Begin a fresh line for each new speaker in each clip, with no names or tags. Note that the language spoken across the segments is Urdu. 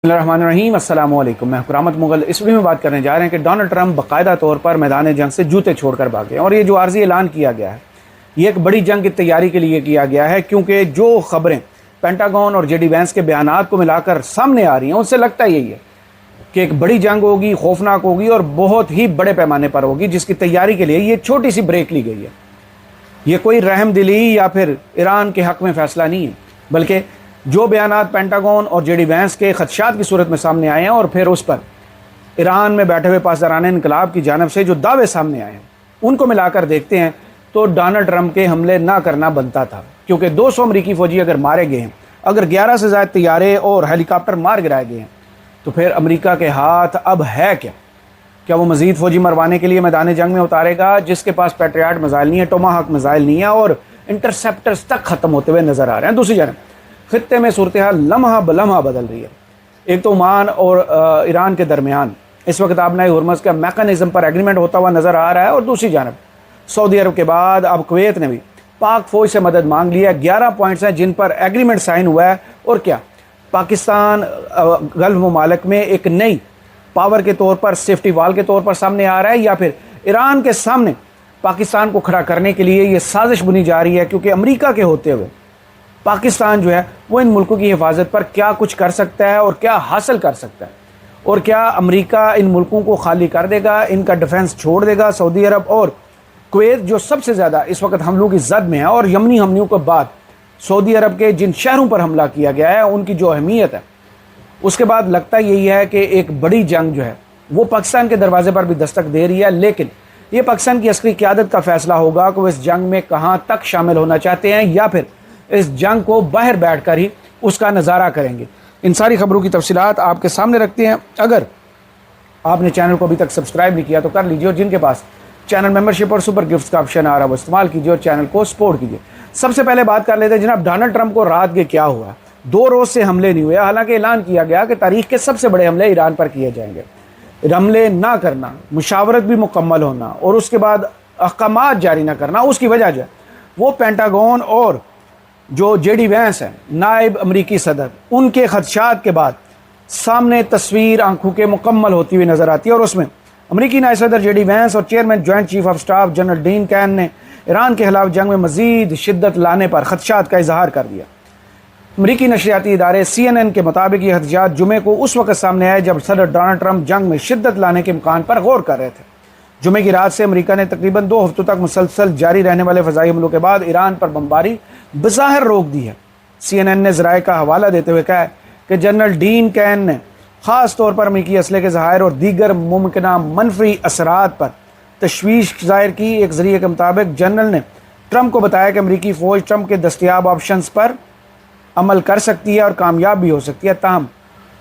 الرحمن السلام علیکم، میں کرامت مغل اس ویڈیو میں بات کرنے جا رہے ہیں کہ ڈونلڈ ٹرمپ باقاعدہ طور پر میدان جنگ سے جوتے چھوڑ کر بھاگے اور یہ جو عارضی اعلان کیا گیا ہے یہ ایک بڑی جنگ کی تیاری کے لیے کیا گیا ہے، کیونکہ جو خبریں پینٹاگون اور جے ڈی وینس کے بیانات کو ملا کر سامنے آ رہی ہیں ان سے لگتا یہی ہے کہ ایک بڑی جنگ ہوگی، خوفناک ہوگی اور بہت ہی بڑے پیمانے پر ہوگی، جس کی تیاری کے لیے یہ چھوٹی سی بریک لی گئی ہے۔ یہ کوئی رحم دلی یا پھر ایران کے حق میں فیصلہ نہیں ہے، بلکہ جو بیانات پینٹاگون اور جے ڈی وینس کے خدشات کی صورت میں سامنے آئے ہیں اور پھر اس پر ایران میں بیٹھے ہوئے پاسداران انقلاب کی جانب سے جو دعوے سامنے آئے ہیں ان کو ملا کر دیکھتے ہیں تو ڈونلڈ ٹرمپ کے حملے نہ کرنا بنتا تھا، کیونکہ 200 امریکی فوجی اگر مارے گئے ہیں، اگر 11 سے زائد طیارے اور ہیلی کاپٹر مار گرائے گئے ہیں، تو پھر امریکہ کے ہاتھ اب ہے کیا وہ مزید فوجی مروانے کے لیے میدان جنگ میں اتارے گا، جس کے پاس پیٹریاٹ میزائل نہیں ہے، ٹوماہاک میزائل نہیں ہے اور انٹرسیپٹرز تک ختم ہوتے ہوئے نظر آ رہے ہیں۔ دوسری جانب خطے میں صورتحال لمحہ بلمحہ بدل رہی ہے۔ ایک تو عمان اور ایران کے درمیان اس وقت آبنائے ہرمز کا میکانزم پر ایگریمنٹ ہوتا ہوا نظر آ رہا ہے، اور دوسری جانب سعودی عرب کے بعد اب کویت نے بھی پاک فوج سے مدد مانگ لی ہے۔ 11 پوائنٹس ہیں جن پر ایگریمنٹ سائن ہوا ہے، اور کیا پاکستان گلف ممالک میں ایک نئی پاور کے طور پر، سیفٹی وال کے طور پر سامنے آ رہا ہے، یا پھر ایران کے سامنے پاکستان کو کھڑا کرنے کے لیے یہ سازش بنی جا رہی ہے، کیونکہ امریکہ کے ہوتے ہوئے پاکستان جو ہے وہ ان ملکوں کی حفاظت پر کیا کچھ کر سکتا ہے اور کیا حاصل کر سکتا ہے، اور کیا امریکہ ان ملکوں کو خالی کر دے گا، ان کا ڈیفنس چھوڑ دے گا۔ سعودی عرب اور کویت جو سب سے زیادہ اس وقت حملوں کی زد میں ہے، اور یمنی حملوں کے بعد سعودی عرب کے جن شہروں پر حملہ کیا گیا ہے ان کی جو اہمیت ہے، اس کے بعد لگتا یہی ہے کہ ایک بڑی جنگ جو ہے وہ پاکستان کے دروازے پر بھی دستک دے رہی ہے، لیکن یہ پاکستان کی عسکری قیادت کا فیصلہ ہوگا کہ وہ اس جنگ میں کہاں تک شامل ہونا چاہتے ہیں، یا پھر اس جنگ کو باہر بیٹھ کر ہی اس کا نظارہ کریں گے۔ ان ساری خبروں کی تفصیلات آپ کے سامنے رکھتے ہیں۔ اگر آپ نے چینل کو ابھی تک سبسکرائب نہیں کیا تو کر لیجیے، اور جن کے پاس چینل ممبرشپ اور سپر گفٹس کا آپشن آ رہا ہے وہ استعمال کیجیے اور چینل کو سپورٹ کیجیے۔ سب سے پہلے بات کر لیتے ہیں جناب ڈونلڈ ٹرمپ کو رات کے کیا ہوا۔ 2 روز سے حملے نہیں ہوئے، حالانکہ اعلان کیا گیا کہ تاریخ کے سب سے بڑے حملے ایران پر کیے جائیں گے۔ حملے نہ کرنا، مشاورت بھی مکمل ہونا اور اس کے بعد احکامات جاری نہ کرنا، اس کی وجہ جو ہے وہ پینٹاگون اور جو جے ڈی وینس ہیں نائب امریکی صدر، ان کے خدشات کے بعد سامنے تصویر آنکھوں کے مکمل ہوتی ہوئی نظر آتی ہے، اور اس میں امریکی نائب صدر جے ڈی وینس اور chairman joint chief of staff general Dan Caine نے ایران کے خلاف جنگ میں مزید شدت لانے پر خدشات کا اظہار کر دیا۔ امریکی نشریاتی ادارے CNN کے مطابق یہ خدشات جمعے کو اس وقت سامنے آئے جب صدر ڈونلڈ ٹرمپ جنگ میں شدت لانے کے امکان پر غور کر رہے تھے۔ جمعے کی رات سے امریکہ نے تقریباً 2 ہفتوں تک مسلسل جاری رہنے والے فضائی حملوں کے بعد ایران پر بمباری بظاہر روک دی ہے۔ CNN نے ذرائع کا حوالہ دیتے ہوئے کہا ہے کہ جنرل ڈین کین نے خاص طور پر امریکی اسلحے کے ذخائر اور دیگر ممکنہ منفی اثرات پر تشویش ظاہر کی۔ ایک ذریعے کے مطابق جنرل نے ٹرمپ کو بتایا کہ امریکی فوج ٹرمپ کے دستیاب آپشنز پر عمل کر سکتی ہے اور کامیاب بھی ہو سکتی ہے، تاہم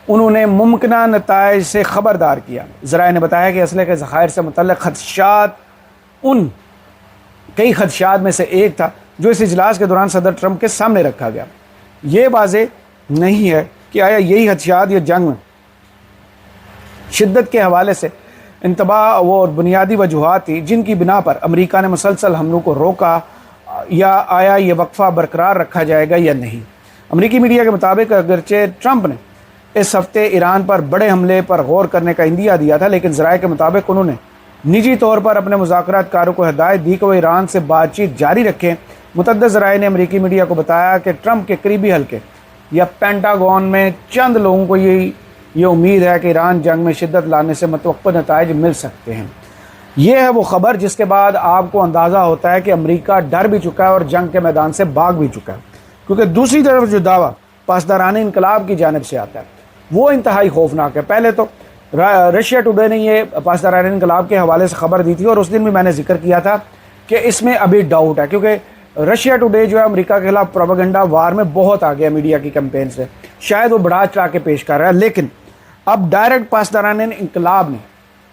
انہوں نے ممکنہ نتائج سے خبردار کیا۔ ذرائع نے بتایا کہ اسلحے کے ذخائر سے متعلق خدشات ان کئی خدشات میں سے ایک تھا جو اس اجلاس کے دوران صدر ٹرمپ کے سامنے رکھا گیا۔ یہ واضح نہیں ہے کہ آیا یہی خدشات یا جنگ میں شدت کے حوالے سے انتباہ اور بنیادی وجوہات تھی جن کی بنا پر امریکہ نے مسلسل حملوں کو روکا، یا آیا یہ وقفہ برقرار رکھا جائے گا یا نہیں۔ امریکی میڈیا کے مطابق اگرچہ ٹرمپ نے اس ہفتے ایران پر بڑے حملے پر غور کرنے کا عندیہ دیا تھا، لیکن ذرائع کے مطابق انہوں نے نجی طور پر اپنے مذاکرات کاروں کو ہدایت دی کہ وہ ایران سے بات چیت جاری رکھیں۔ متعدد ذرائع نے امریکی میڈیا کو بتایا کہ ٹرمپ کے قریبی حلقے یا پینٹاگون میں چند لوگوں کو یہ امید ہے کہ ایران جنگ میں شدت لانے سے متوقع نتائج مل سکتے ہیں۔ یہ ہے وہ خبر جس کے بعد آپ کو اندازہ ہوتا ہے کہ امریکہ ڈر بھی چکا ہے اور جنگ کے میدان سے بھاگ بھی چکا ہے، کیونکہ دوسری طرف جو دعویٰ پاسداران انقلاب کی جانب سے آتا ہے وہ انتہائی خوفناک ہے۔ پہلے تو رشیا ٹوڈے نے یہ پاسداران انقلاب کے حوالے سے خبر دی تھی، اور اس دن بھی میں نے ذکر کیا تھا کہ اس میں ابھی ڈاؤٹ ہے، کیونکہ رشیا ٹوڈے جو ہے امریکہ کے خلاف پروپیگنڈا وار میں بہت آگے میڈیا کی کیمپین سے، شاید وہ بڑھا چڑھا کے پیش کر رہا ہے، لیکن اب ڈائریکٹ پاسداران انقلاب نے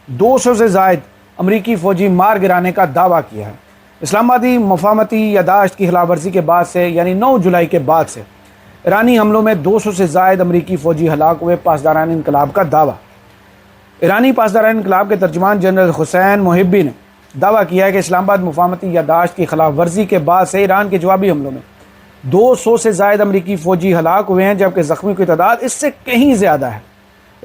200 سے زائد امریکی فوجی مار گرانے کا دعویٰ کیا ہے۔ اسلام آبادی مفاہمتی یادداشت کی خلاف ورزی کے بعد سے، یعنی 9 جولائی کے بعد سے ایرانی حملوں میں 200 سے زائد امریکی فوجی ہلاک ہوئے، پاسداران انقلاب کا دعویٰ۔ ایرانی پاسداران انقلاب کے ترجمان جنرل حسین محبی نے دعویٰ کیا ہے کہ اسلام آباد مفاہمتی یادداشت کی خلاف ورزی کے بعد سے ایران کے جوابی حملوں میں 200 سے زائد امریکی فوجی ہلاک ہوئے ہیں، جبکہ زخمیوں کی تعداد اس سے کہیں زیادہ ہے۔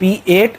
P-8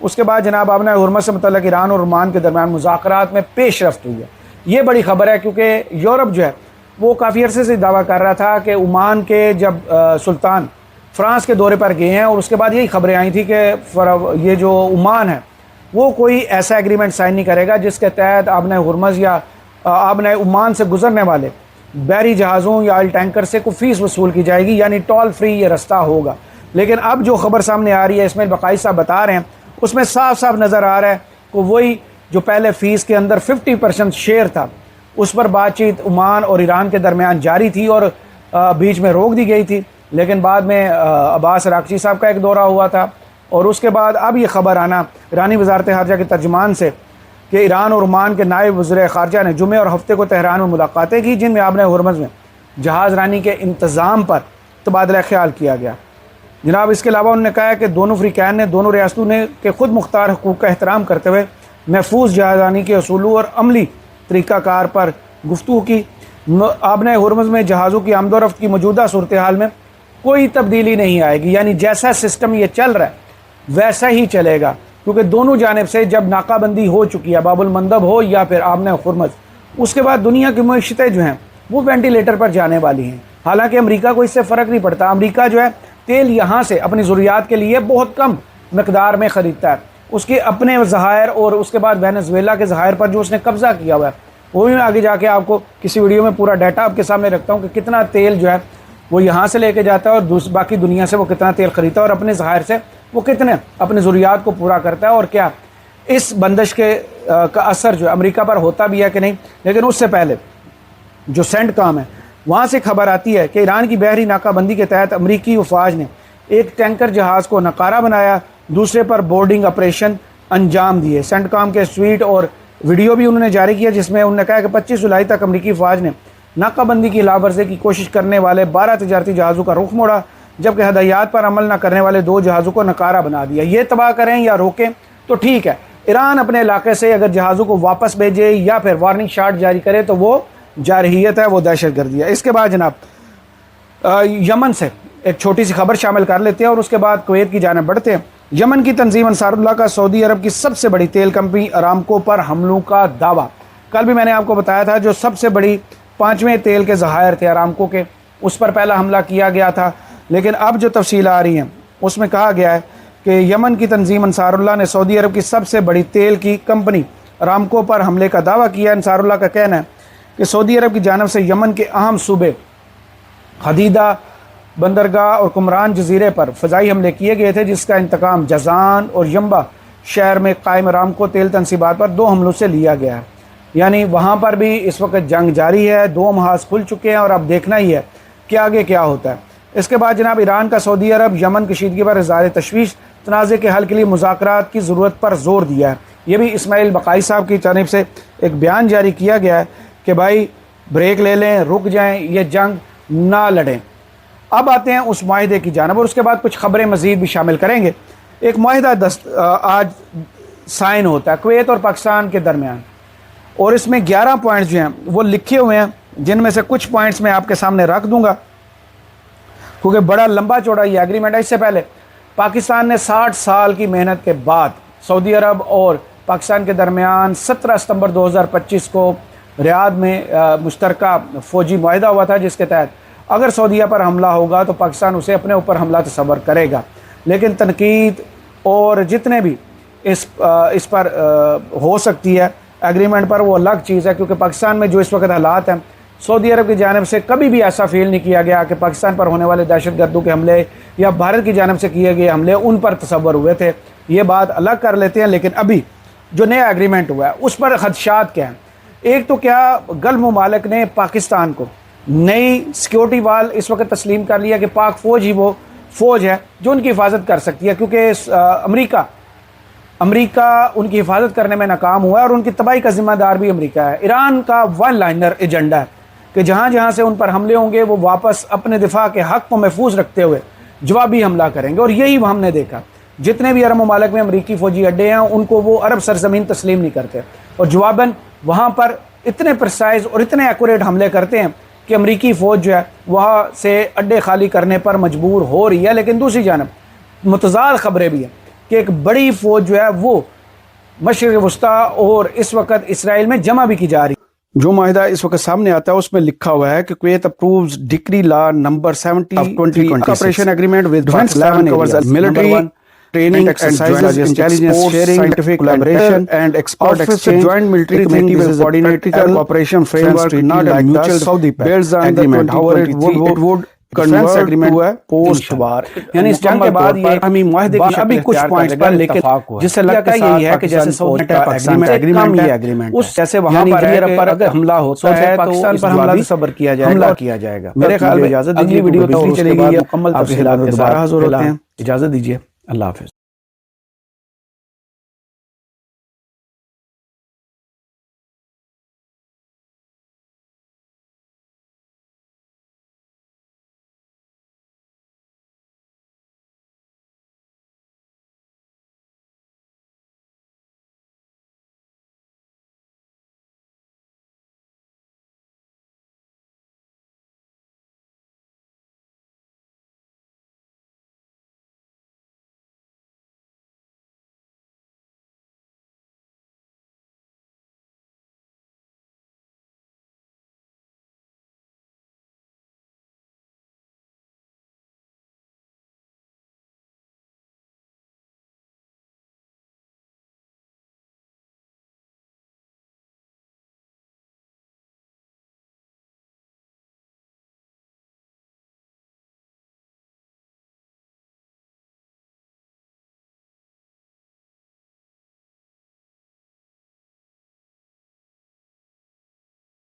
اس کے بعد جناب آبنۂ ہرمز سے متعلق ایران اور عمان کے درمیان مذاکرات میں پیش رفت ہوئی ہے۔ یہ بڑی خبر ہے کیونکہ یورپ جو ہے وہ کافی عرصے سے دعویٰ کر رہا تھا کہ عمان کے جب سلطان فرانس کے دورے پر گئے ہیں اور اس کے بعد یہی خبریں آئی تھیں کہ یہ جو عمان ہے وہ کوئی ایسا ایگریمنٹ سائن نہیں کرے گا جس کے تحت آبنۂ ہرمز یا آبنۂ عمان سے گزرنے والے بحری جہازوں یا آئل ٹینکر سے کوئی فیس وصول کی جائے گی، یعنی ٹول فری یہ رستہ ہوگا۔ لیکن اب جو خبر سامنے آ رہی ہے اسماعیل بقائی صاحب بتا رہے ہیں، اس میں صاف صاف نظر آ رہا ہے کہ وہی جو پہلے فیس کے اندر 50% شیئر تھا، اس پر بات چیت عمان اور ایران کے درمیان جاری تھی اور بیچ میں روک دی گئی تھی، لیکن بعد میں عباس عراقچی صاحب کا ایک دورہ ہوا تھا اور اس کے بعد اب یہ خبر آنا ایرانی وزارت خارجہ کے ترجمان سے کہ ایران اور عمان کے نائب وزیر خارجہ نے جمعے اور ہفتے کو تہران میں ملاقاتیں کی، جن میں آبنۂ ہرمز میں جہاز رانی کے انتظام پر تبادلہ خیال کیا گیا۔ جناب اس کے علاوہ انہوں نے کہا ہے کہ دونوں فریقین نے دونوں ریاستوں نے کہ خود مختار حقوق کا احترام کرتے ہوئے محفوظ جہاز رانی کے اصولوں اور عملی طریقہ کار پر گفتگو کی۔ آبنۂ ہرمز میں جہازوں کی آمد و رفت کی موجودہ صورتحال میں کوئی تبدیلی نہیں آئے گی، یعنی جیسا سسٹم یہ چل رہا ہے ویسا ہی چلے گا، کیونکہ دونوں جانب سے جب ناکہ بندی ہو چکی ہے، باب المندب ہو یا پھر آبنۂ ہرمز، اس کے بعد دنیا کی معیشتیں جو ہیں وہ وینٹیلیٹر پر جانے والی ہیں۔ حالانکہ امریکہ کو اس سے فرق نہیں پڑتا، امریکہ جو ہے تیل یہاں سے اپنی ضروریات کے لیے بہت کم مقدار میں خریدتا ہے، اس کے اپنے ذخائر اور اس کے بعد وینزویلا کے ذخائر پر جو اس نے قبضہ کیا ہوا ہے، وہ بھی میں آگے جا کے آپ کو کسی ویڈیو میں پورا ڈیٹا آپ کے سامنے رکھتا ہوں کہ کتنا تیل جو ہے وہ یہاں سے لے کے جاتا ہے اور باقی دنیا سے وہ کتنا تیل خریدتا ہے اور اپنے ذخائر سے وہ کتنے اپنی ضروریات کو پورا کرتا ہے، اور کیا اس بندش کا اثر جو امریکہ پر ہوتا بھی ہے کہ نہیں۔ لیکن اس سے پہلے جو سینٹ کام ہے وہاں سے خبر آتی ہے کہ ایران کی بحری ناکہ بندی کے تحت امریکی افواج نے ایک ٹینکر جہاز کو ناکارہ بنایا، دوسرے پر بورڈنگ آپریشن انجام دیے۔ سینٹ کام کے ٹویٹ اور ویڈیو بھی انہوں نے جاری کیا جس میں انہوں نے کہا کہ 25 جولائی تک امریکی افواج نے ناکہ بندی کی خلاف ورزی کی کوشش کرنے والے 12 تجارتی جہازوں کا رخ موڑا، جبکہ ہدایات پر عمل نہ کرنے والے 2 جہازوں کو ناکارہ بنا دیا۔ یہ تباہ کریں یا روکیں تو ٹھیک ہے، ایران اپنے علاقے سے اگر جہازوں کو واپس بھیجے یا پھر وارننگ شاٹ جاری کرے تو وہ جارحیت ہے، وہ دہشت گردی ہے۔ اس کے بعد جناب یمن سے ایک چھوٹی سی خبر شامل کر لیتے ہیں اور اس کے بعد کویت کی جانب بڑھتے ہیں۔ یمن کی تنظیم انصار اللہ کا سعودی عرب کی سب سے بڑی تیل کمپنی ارامکو پر حملوں کا دعویٰ۔ کل بھی میں نے آپ کو بتایا تھا جو سب سے بڑی 5ویں تیل کے ذخائر تھے ارامکو کے، اس پر پہلا حملہ کیا گیا تھا، لیکن اب جو تفصیل آ رہی ہیں اس میں کہا گیا ہے کہ یمن کی تنظیم انصار اللہ نے سعودی عرب کی سب سے بڑی تیل کی کمپنی ارامکو پر حملے کا دعویٰ کیا۔ انصار اللہ کا کہنا ہے کہ سعودی عرب کی جانب سے یمن کے اہم صوبے حدیدہ بندرگاہ اور کمران جزیرے پر فضائی حملے کیے گئے تھے، جس کا انتقام جازان اور ینبع شہر میں قائم ارامکو تیل تنصیبات پر 2 حملوں سے لیا گیا ہے۔ یعنی وہاں پر بھی اس وقت جنگ جاری ہے، 2 محاذ کھل چکے ہیں اور اب دیکھنا ہی ہے کہ آگے کیا ہوتا ہے۔ اس کے بعد جناب ایران کا سعودی عرب یمن کشیدگی پر اظہار تشویش، تنازع کے حل کے لیے مذاکرات کی ضرورت پر زور دیا ہے۔ یہ بھی اسماعیل بقائی صاحب کی جانب سے ایک بیان جاری کیا گیا ہے کہ بھائی بریک لے لیں، رک جائیں، یہ جنگ نہ لڑیں۔ اب آتے ہیں اس معاہدے کی جانب اور اس کے بعد کچھ خبریں مزید بھی شامل کریں گے۔ ایک معاہدہ آج سائن ہوتا ہے کویت اور پاکستان کے درمیان، اور اس میں 11 پوائنٹس جو ہیں وہ لکھے ہوئے ہیں، جن میں سے کچھ پوائنٹس میں آپ کے سامنے رکھ دوں گا کیونکہ بڑا لمبا چوڑا یہ ایگریمنٹ ہے۔ اس سے پہلے پاکستان نے 60 سال کی محنت کے بعد سعودی عرب اور پاکستان کے درمیان 17 ستمبر 2025 کو ریاض میں مشترکہ فوجی معاہدہ ہوا تھا، جس کے تحت اگر سعودیہ پر حملہ ہوگا تو پاکستان اسے اپنے اوپر حملہ تصور کرے گا۔ لیکن تنقید اور جتنے بھی اس پر ہو سکتی ہے ایگریمنٹ پر، وہ الگ چیز ہے، کیونکہ پاکستان میں جو اس وقت حالات ہیں، سعودی عرب کی جانب سے کبھی بھی ایسا فیل نہیں کیا گیا کہ پاکستان پر ہونے والے دہشت گردوں کے حملے یا بھارت کی جانب سے کیے گئے حملے ان پر تصور ہوئے تھے۔ یہ بات الگ کر لیتے ہیں، لیکن ابھی جو نیا ایگریمنٹ ہوا ہے اس پر خدشات کیا ہیں۔ ایک تو کیا گلف ممالک نے پاکستان کو نئی سیکیورٹی وال اس وقت تسلیم کر لیا کہ پاک فوج ہی وہ فوج ہے جو ان کی حفاظت کر سکتی ہے، کیونکہ امریکہ ان کی حفاظت کرنے میں ناکام ہوا ہے اور ان کی تباہی کا ذمہ دار بھی امریکہ ہے۔ ایران کا ون لائنر ایجنڈا ہے کہ جہاں جہاں سے ان پر حملے ہوں گے وہ واپس اپنے دفاع کے حق کو محفوظ رکھتے ہوئے جوابی حملہ کریں گے، اور یہی ہم نے دیکھا۔ جتنے بھی عرب ممالک میں امریکی فوجی اڈے ہیں ان کو وہ عرب سرزمین تسلیم نہیں کرتے، اور جواباً وہاں پر اتنے پرسائز اور اتنے ایکوریٹ حملے کرتے ہیں کہ امریکی فوج جو ہے وہاں سے اڈے خالی کرنے پر مجبور ہو رہی ہے۔ لیکن دوسری جانب متضاد خبریں بھی ہیں کہ ایک بڑی فوج جو ہے وہ مشرق وسطیٰ اور اس وقت اسرائیل میں جمع بھی کی جا رہی ہے۔ جو معاہدہ اس وقت سامنے آتا ہے اس میں لکھا ہوا ہے کہ Kuwait approves decree law number 70 of 2026 operation agreement with Pakistan covers military training exercises, intelligence sharing, scientific collaboration and export exchange. Joint military committee will coordinate cooperation framework not like mutual Saudi builds on the agreement. However, it would convert agreement to a post war. یعنی اس جنگ کے بعد یہ ہمیں معاہدے کی ابھی کچھ پوائنٹس پر لیکن جس سے لگتا ہے یہی ہے کہ جیسے سعودی ایگریمنٹ ہے اس جیسے وہاں پر اگر حملہ ہوتا ہے تو پاکستان پر حملہ بھی صبر کیا جائے گا، حملہ کیا جائے گا۔ میرے خیال میں اجازت دیجیے، اگلی ویڈیو تو چلے گی، مکمل تفصیلات کے ساتھ حاضر ہوتے ہیں، اجازت دیجیے، اللہ حافظ۔